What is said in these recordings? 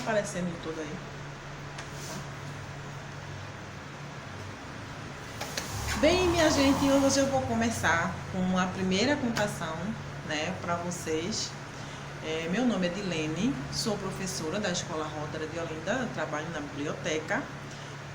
aparecendo em tudo aí. Bem, minha gente, hoje eu vou começar com a primeira contação, né, para vocês. Meu nome é Dilene, sou professora da Escola Rótara de Olinda, trabalho na biblioteca.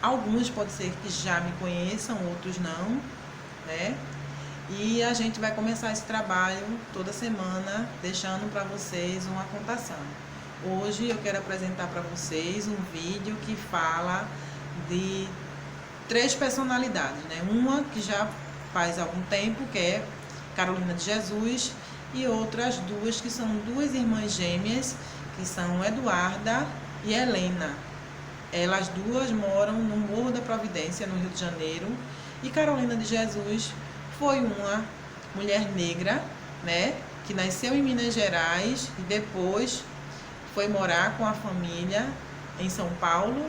Alguns pode ser que já me conheçam, outros não, né? E a gente vai começar esse trabalho toda semana, deixando para vocês uma contação. Hoje eu quero apresentar para vocês um vídeo que fala de 3 personalidades, né? Uma que já faz algum tempo, que é Carolina de Jesus, e outras 2 que são 2 irmãs gêmeas, que são Eduarda e Helena. Elas 2 moram no Morro da Providência, no Rio de Janeiro, e Carolina de Jesus foi uma mulher negra, né, que nasceu em Minas Gerais e depois foi morar com a família em São Paulo,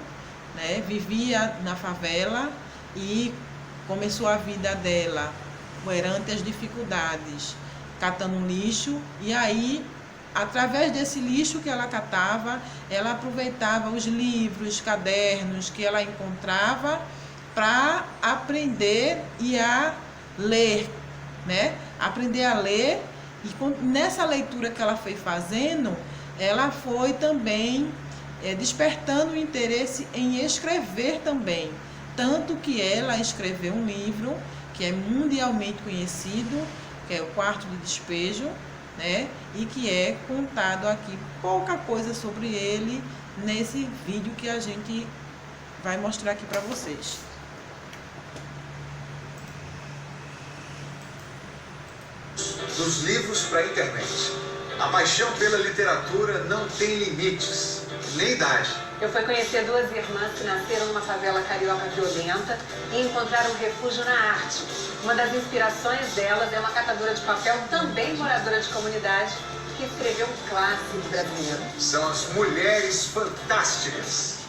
né, vivia na favela e começou a vida dela perante as dificuldades, catando lixo, e aí, através desse lixo que ela catava, ela aproveitava os livros, cadernos que ela encontrava para aprender e a ler, né? Aprender a ler, e nessa leitura que ela foi fazendo, ela foi também despertando o interesse em escrever também. Tanto que ela escreveu um livro que é mundialmente conhecido, que é O Quarto de Despejo, né? E que é contado aqui pouca coisa sobre ele nesse vídeo que a gente vai mostrar aqui para vocês. Dos livros para a internet. A paixão pela literatura não tem limites, nem idade. Eu fui conhecer 2 irmãs que nasceram numa favela carioca violenta e encontraram refúgio na arte. Uma das inspirações delas é uma catadora de papel, também moradora de comunidade, que escreveu um clássico brasileiro. São as Mulheres Fantásticas.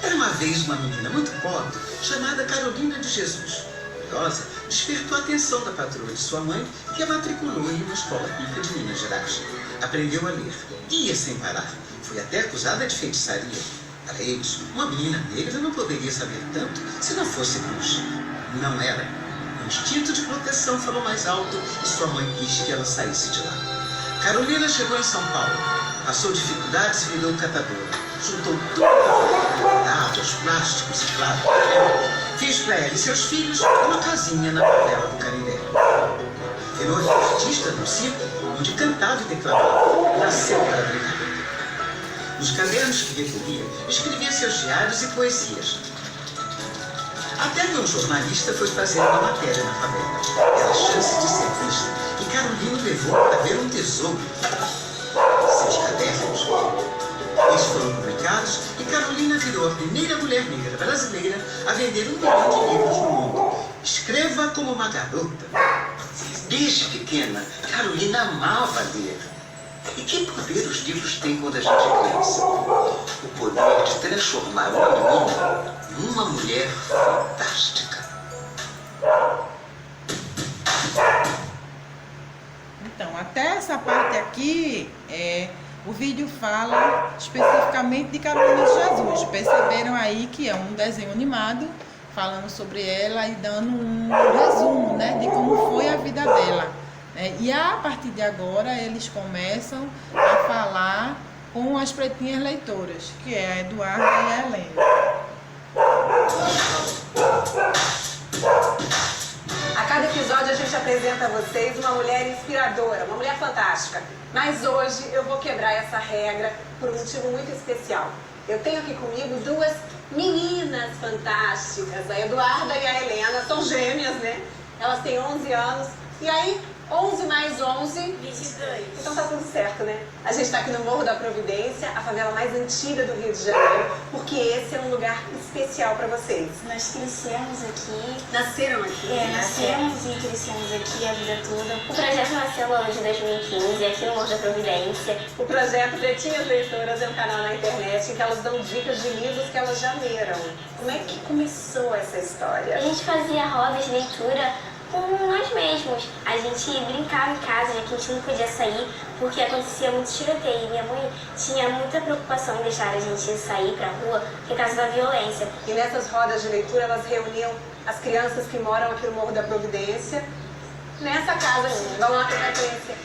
Era uma vez uma menina muito pobre, chamada Carolina de Jesus. Curiosa, despertou a atenção da patroa de sua mãe, que a matriculou em uma escola pública de Minas Gerais. Aprendeu a ler, ia sem parar. Foi até acusada de feitiçaria. Para eles, uma menina negra não poderia saber tanto se não fosse bruxa. Não era. O instinto de proteção falou mais alto e sua mãe quis que ela saísse de lá. Carolina chegou em São Paulo, passou dificuldades e virou catadora. Juntou tudo dados, plásticos e claro, fez para ela e seus filhos uma casinha na favela do Canindé. Virou artista no circo, onde cantava e declamava. Nasceu para brincar. Nos cadernos que recolhia, escrevia seus diários e poesias. Até que um jornalista foi fazer uma matéria na favela. Era a chance de ser vista, e Carolina levou para ver um tesouro. Seus cadernos. Eles foram publicados e Carolina virou a primeira mulher negra brasileira a vender 1 milhão de livros no mundo. Escreva como uma garota. Desde pequena, Carolina amava ler. E que poder os livros têm quando a gente é criança? O poder de transformar uma menina numa mulher fantástica. Então, até essa parte aqui, o vídeo fala especificamente de Carolina de Jesus. Perceberam aí que é um desenho animado, falando sobre ela e dando um resumo, né, de como foi a vida dela. E a partir de agora eles começam a falar com as pretinhas leitoras, que é a Eduarda e a Helena. A cada episódio a gente apresenta a vocês uma mulher inspiradora, uma mulher fantástica. Mas hoje eu vou quebrar essa regra por um motivo muito especial. Eu tenho aqui comigo 2 meninas fantásticas, a Eduarda e a Helena, são gêmeas, né? Elas têm 11 anos. E aí, 11 mais 11... 22. Então tá tudo certo, né? A gente tá aqui no Morro da Providência, a favela mais antiga do Rio de Janeiro, porque esse é um lugar especial pra vocês. Nós crescemos aqui. Nasceram aqui, né? Nascemos e crescemos aqui a vida toda. O projeto nasceu no ano de 2015, aqui no Morro da Providência. O projeto Pretinhas Leitoras é um canal na internet em que elas dão dicas de livros que elas já leram. Como é que começou essa história? A gente fazia rodas de leitura com nós mesmos. A gente brincava em casa, já que a gente não podia sair, porque acontecia muito tiroteio. Minha mãe tinha muita preocupação em deixar a gente sair pra rua por causa da violência. E nessas rodas de leitura, elas reuniam as crianças que moram aqui no Morro da Providência, nessa casa aqui. Vamos lá para a conhecer.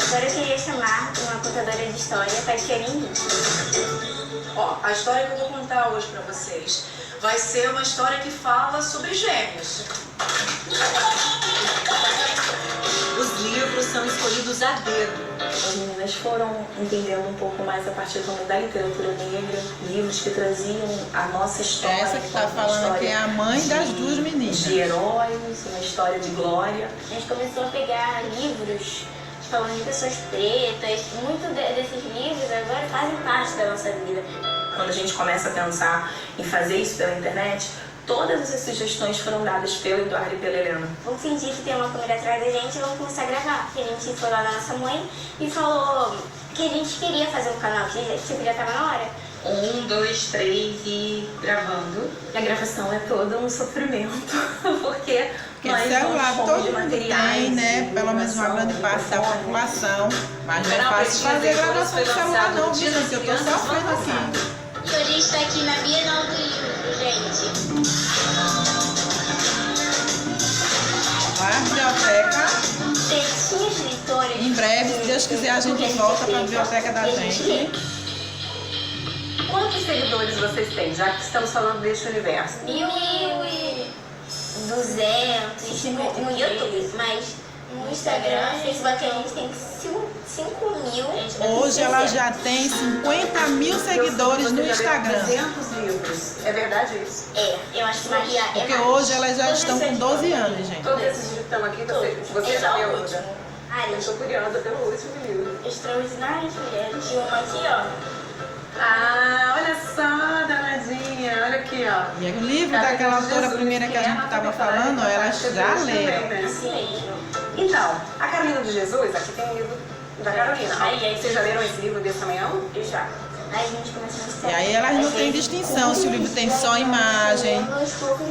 Agora eu queria chamar uma contadora de história, Tatiane Henrique. Ó, a história que eu vou contar hoje pra vocês vai ser uma história que fala sobre gêmeos. Os livros são escolhidos a dedo. As meninas foram entendendo um pouco mais a partir também da literatura negra, livros que traziam a nossa história. Essa que tá falando aqui é a mãe das duas meninas. De heróis, uma história de glória. A gente começou a pegar livros falando de pessoas pretas. Muito desses livros agora fazem parte da nossa vida. Quando a gente começa a pensar em fazer isso pela internet, todas essas sugestões foram dadas pelo Eduardo e pela Helena. Vamos fingir que tem uma câmera atrás da gente e vamos começar a gravar. A gente foi lá na nossa mãe e falou que a gente queria fazer um canal, que tipo, já estava na hora. 1, 2, 3 e gravando. A gravação é toda um sofrimento, porque nós celular não todo de mundo materiais, tem, né? Pelo menos uma grande parte da população. Mas não é fácil fazer gravação de celular não, viu, gente? Eu tô sofrendo aqui. E hoje a gente está aqui na Bienal do Livro, gente. Vai à biblioteca. Textinhos de editores. Em breve, se Deus quiser, a gente volta para a biblioteca da gente. Quantos seguidores vocês têm, já que estamos falando deste universo? 1.200 no YouTube, mas no Instagram, Facebook, a gente tem 5.000. Hoje ela já tem 50 mil seguidores no Instagram. 200 livros. É verdade isso? É, eu acho que Maria é Porque mais. hoje elas já estão com 12 anos, gente. Todos esses que estão aqui, você Esse já é o leu? último. Eu Ares, estou curiosa pelo último livro. extraordinárias mulheres. E uma aqui, ó. Ah, olha só, danadinha. Olha aqui, ó. E o livro daquela autora primeira que a gente estava falando, ó, elas já leram. Assim mesmo. Então, a Carolina de Jesus, aqui tem um livro da Carolina. Vocês já leram esse livro desse tamanhão? Eu já. Aí a gente começa a mostrar. E aí elas não têm distinção se o livro tem só imagem.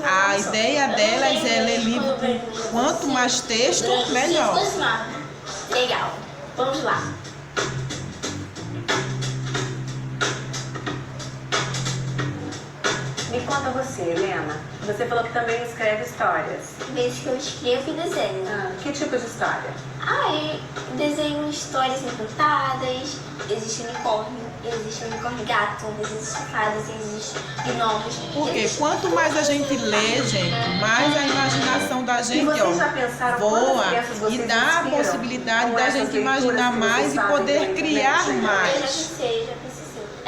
A ideia delas é ler livro com quanto mais texto, melhor. Legal. Vamos lá. Me conta você, Helena. Você falou que também escreve histórias. Vezes que eu escrevo e desenho. Que tipo de história? Eu desenho histórias encantadas, existe unicórnio gato, existe fadas, existe gnomos. Porque quanto mais a gente lê, gente, mais a imaginação da gente, vocês já pensaram voa quantas peças vocês e dá a inspiram possibilidade com da essas gente leituras imaginar que mais vocês e fazem poder pela criar internet? Eu já mais. pensei sim.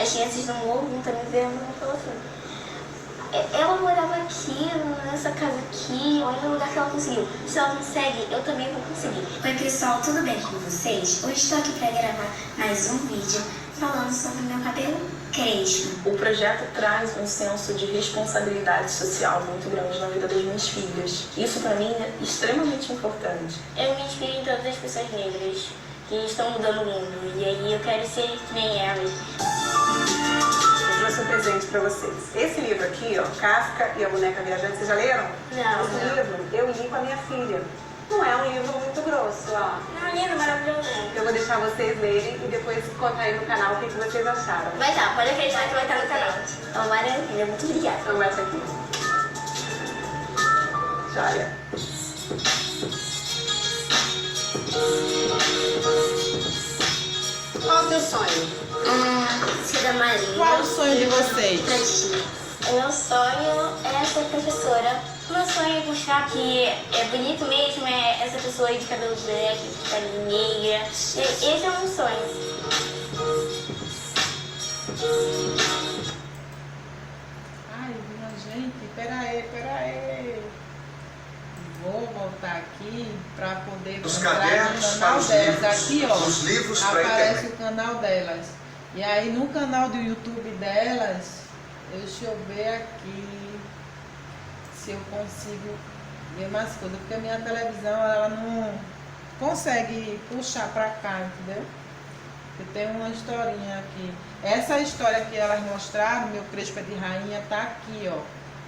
As crianças do morro vão também ver uma falou assim. Ela morava aqui, nessa casa aqui, olha o lugar que ela conseguiu. Se ela consegue, eu também vou conseguir. Oi pessoal, tudo bem com vocês? Hoje estou aqui para gravar mais um vídeo falando sobre meu cabelo crespo. O projeto traz um senso de responsabilidade social muito grande na vida das minhas filhas. Isso para mim é extremamente importante. Eu me inspiro em todas as pessoas negras que estão mudando o mundo. E aí eu quero ser que nem elas. Eu trouxe um presente pra vocês. Esse livro aqui, ó, Kafka e a Boneca Viajante, vocês já leram? Não. Esse livro eu li com a minha filha. Não é um livro muito grosso, ó. Não, lindo, maravilhoso. Eu vou deixar vocês lerem e depois contar aí no canal o que vocês acharam. Vai estar, pode acreditar que vai estar no canal. É uma maravilha, muito obrigada. Então vai aqui. Joia. Qual o teu sonho? Ser da Marinha. Qual o sonho de vocês? Pra ti. O meu sonho é ser professora. O meu sonho é mostrar que é bonito mesmo, é essa pessoa aí de cabelo black, de pele negra. Esse é o meu sonho. Ai, minha gente, peraí. Vou voltar aqui para poder Os mostrar cadernos o para canal os delas. livros, Aqui, ó, os livros para a aparece internet. o canal delas. E aí no canal do YouTube delas, deixa eu ver aqui se eu consigo ver mais coisas, porque a minha televisão ela não consegue puxar para cá, entendeu? Eu tenho uma historinha aqui. Essa história que elas mostraram, meu Crespo é de Rainha, tá aqui, ó.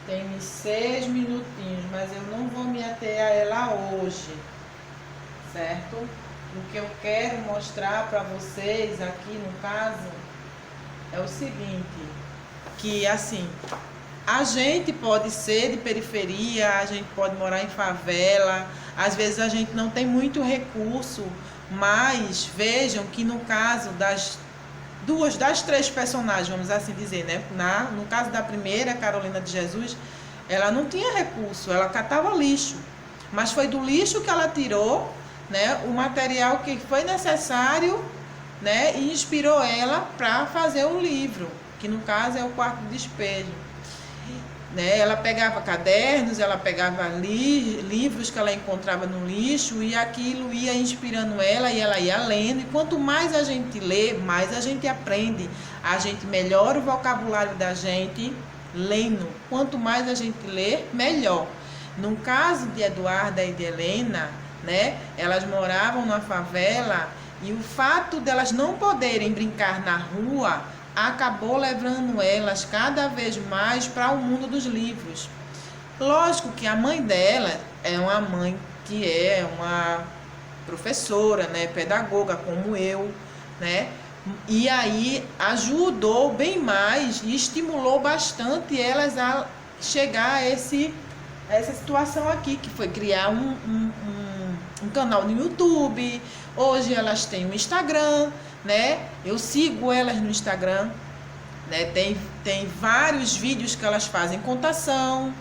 Tem 6 minutinhos, mas eu não vou me ater a ela hoje, certo? O que eu quero mostrar para vocês aqui, no caso, é o seguinte, que assim, a gente pode ser de periferia, a gente pode morar em favela, às vezes a gente não tem muito recurso, mas vejam que no caso das 3 personagens, vamos assim dizer, né? No caso da primeira, Carolina de Jesus, ela não tinha recurso, ela catava lixo, mas foi do lixo que ela tirou, né, o material que foi necessário, né, e inspirou ela para fazer o livro, que no caso é o Quarto de Espelho. Né, ela pegava cadernos, ela pegava livros que ela encontrava no lixo e aquilo ia inspirando ela e ela ia lendo. E quanto mais a gente lê, mais a gente aprende. A gente melhora o vocabulário da gente lendo. Quanto mais a gente lê, melhor. No caso de Eduarda e de Helena, né, elas moravam na favela e o fato delas não poderem brincar na rua acabou levando elas cada vez mais para o mundo dos livros. Lógico que a mãe dela é uma mãe que é uma professora, né, pedagoga como eu, né? E aí ajudou bem mais e estimulou bastante elas a chegar a essa situação aqui, que foi criar um canal no YouTube. Hoje elas têm um Instagram, né? Eu sigo elas no Instagram, né? Tem vários vídeos que elas fazem contação,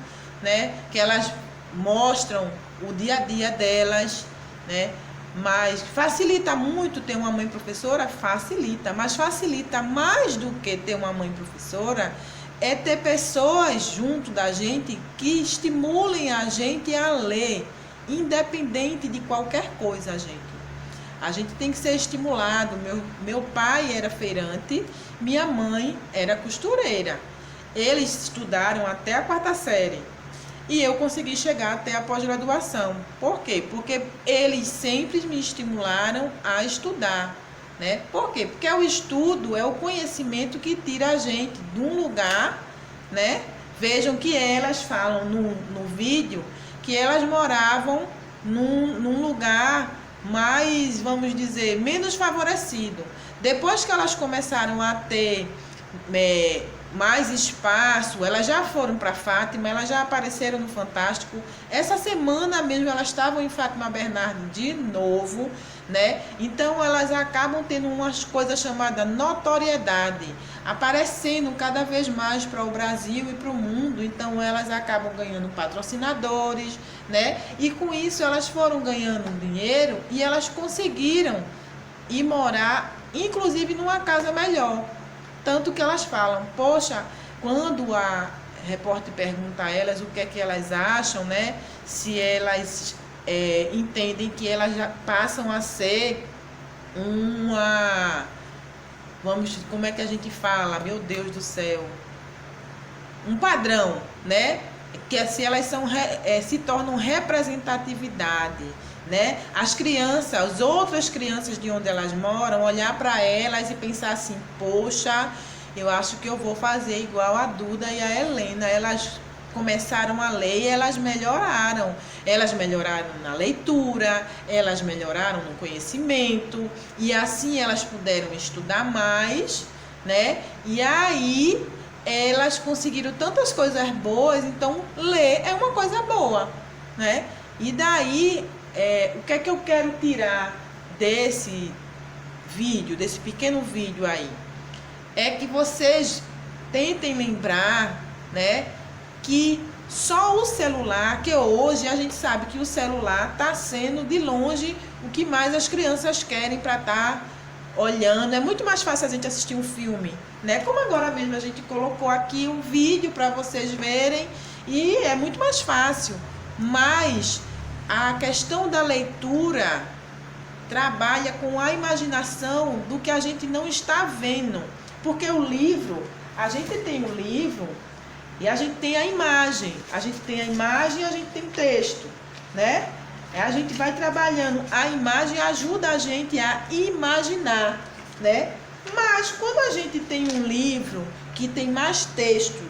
né? Que elas mostram o dia a dia delas, né? Mas facilita muito ter uma mãe professora? Facilita, mas facilita mais do que ter uma mãe professora é ter pessoas junto da gente que estimulem a gente a ler, independente de qualquer coisa, gente. A gente tem que ser estimulado. Meu pai era feirante, minha mãe era costureira. Eles estudaram até a 4ª série. E eu consegui chegar até a pós-graduação. Por quê? Porque eles sempre me estimularam a estudar, né? Por quê? Porque o estudo é o conhecimento que tira a gente de um lugar, né? Vejam que elas falam no vídeo que elas moravam num lugar mais, vamos dizer, menos favorecido. Depois que elas começaram a ter mais espaço, elas já foram para Fátima, elas já apareceram no Fantástico. Essa semana mesmo elas estavam em Fátima Bernardo de novo, né? Então elas acabam tendo umas coisas chamadas notoriedade, aparecendo cada vez mais para o Brasil e para o mundo. Então elas acabam ganhando patrocinadores, né? E com isso elas foram ganhando dinheiro e elas conseguiram ir morar, inclusive, numa casa melhor. Tanto que elas falam, poxa, quando a repórter pergunta a elas o que é que elas acham, né? Se elas entendem que elas já passam a ser como é que a gente fala? Meu Deus do céu. Um padrão, né? Que se elas se tornam representatividade, né? As crianças, as outras crianças de onde elas moram, olhar para elas e pensar assim, poxa, eu acho que eu vou fazer igual a Duda e a Helena. Elas começaram a ler e elas melhoraram. Elas melhoraram na leitura, elas melhoraram no conhecimento, e assim elas puderam estudar mais, né? E aí elas conseguiram tantas coisas boas. Então ler é uma coisa boa, né? E daí o que é que eu quero tirar desse vídeo, desse pequeno vídeo aí? É que vocês tentem lembrar, né, que só o celular, que hoje a gente sabe que o celular está sendo de longe o que mais as crianças querem para estar olhando. É muito mais fácil a gente assistir um filme, né? Como agora mesmo a gente colocou aqui um vídeo para vocês verem, e é muito mais fácil. Mas a questão da leitura trabalha com a imaginação do que a gente não está vendo. Porque o livro, a gente tem o livro e a gente tem a imagem. A gente tem a imagem e a gente tem o texto, né? A gente vai trabalhando. A imagem ajuda a gente a imaginar. né? Mas quando a gente tem um livro que tem mais texto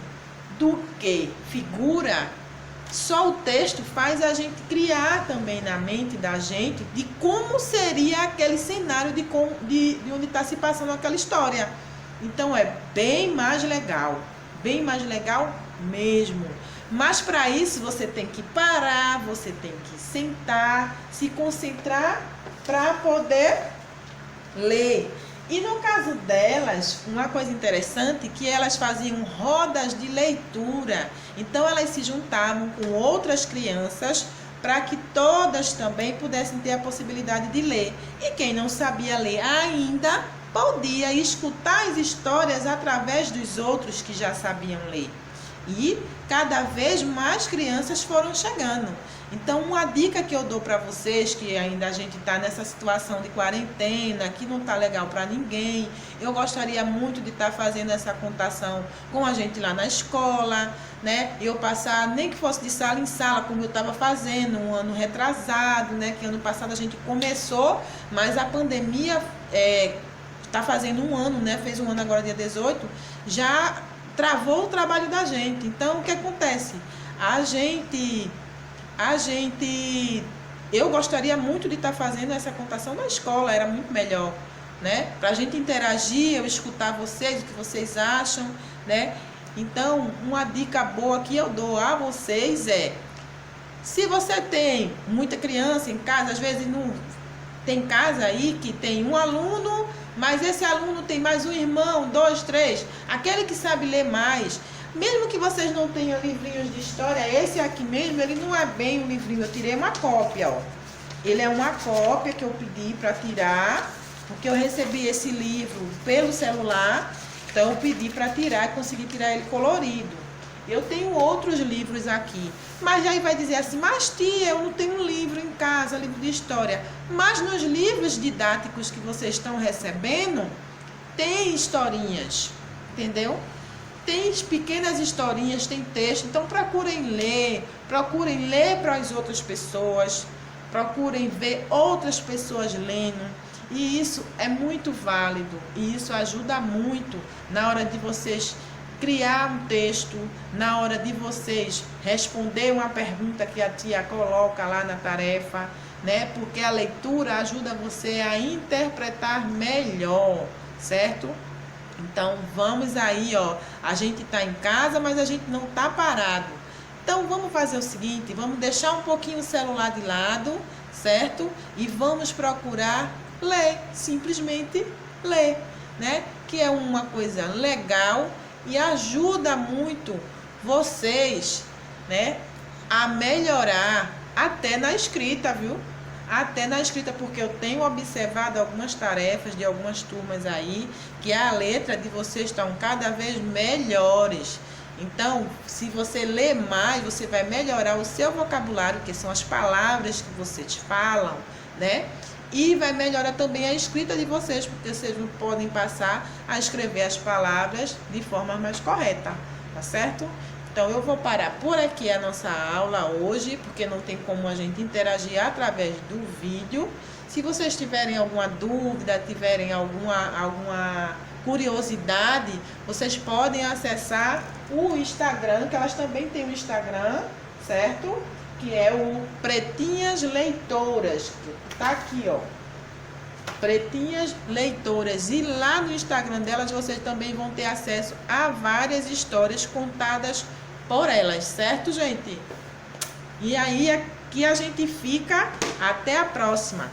do que figura, só o texto faz a gente criar também na mente da gente de como seria aquele cenário de onde está se passando aquela história. Então é bem mais legal mesmo. Mas para isso você tem que parar, você tem que sentar, se concentrar para poder ler. E no caso delas, uma coisa interessante, que elas faziam rodas de leitura. Então elas se juntavam com outras crianças para que todas também pudessem ter a possibilidade de ler. E quem não sabia ler ainda podia escutar as histórias através dos outros que já sabiam ler. E cada vez mais crianças foram chegando. Então, uma dica que eu dou para vocês, que ainda a gente está nessa situação de quarentena, que não está legal para ninguém, eu gostaria muito de estar fazendo essa contação com a gente lá na escola, né? Eu passar, nem que fosse de sala em sala, como eu estava fazendo um ano retrasado, né? Que ano passado a gente começou, mas a pandemia está fazendo um ano, né? Fez um ano agora, dia 18, já travou o trabalho da gente. Então, o que acontece? Eu gostaria muito de estar fazendo essa contação na escola, era muito melhor, né? Para a gente interagir, eu escutar vocês, o que vocês acham, né? Então, uma dica boa que eu dou a vocês é, se você tem muita criança em casa, às vezes não tem casa aí que tem um aluno, mas esse aluno tem mais um irmão, 2, 3, aquele que sabe ler mais. Mesmo que vocês não tenham livrinhos de história, esse aqui mesmo, ele não é bem um livrinho, eu tirei uma cópia, ó. Ele é uma cópia que eu pedi para tirar, porque eu recebi esse livro pelo celular, então eu pedi para tirar e consegui tirar ele colorido. Eu tenho outros livros aqui, mas aí vai dizer assim, mas tia, eu não tenho um livro em casa, livro de história. Mas nos livros didáticos que vocês estão recebendo, tem historinhas, entendeu? Tem pequenas historinhas, tem texto, então procurem ler para as outras pessoas, procurem ver outras pessoas lendo, e isso é muito válido, e isso ajuda muito na hora de vocês criar um texto, na hora de vocês responder uma pergunta que a tia coloca lá na tarefa, né? Porque a leitura ajuda você a interpretar melhor, certo? Então, vamos aí, ó, a gente está em casa, mas a gente não está parado. Então, vamos fazer o seguinte, vamos deixar um pouquinho o celular de lado, certo? E vamos procurar ler, simplesmente ler, né? Que é uma coisa legal e ajuda muito vocês, né, a melhorar até na escrita, viu? Até na escrita, porque eu tenho observado algumas tarefas de algumas turmas aí, que a letra de vocês estão cada vez melhores. Então, se você ler mais, você vai melhorar o seu vocabulário, que são as palavras que vocês falam, né? E vai melhorar também a escrita de vocês, porque vocês não podem passar a escrever as palavras de forma mais correta, tá certo? Então, eu vou parar por aqui a nossa aula hoje, porque não tem como a gente interagir através do vídeo. Se vocês tiverem alguma dúvida, tiverem alguma curiosidade, vocês podem acessar o Instagram, que elas também têm um Instagram, certo? Que é o Pretinhas Leitoras, que tá aqui, ó. Pretinhas Leitoras. E lá no Instagram delas vocês também vão ter acesso a várias histórias contadas por elas, certo, gente? E aí aqui a gente fica até a próxima.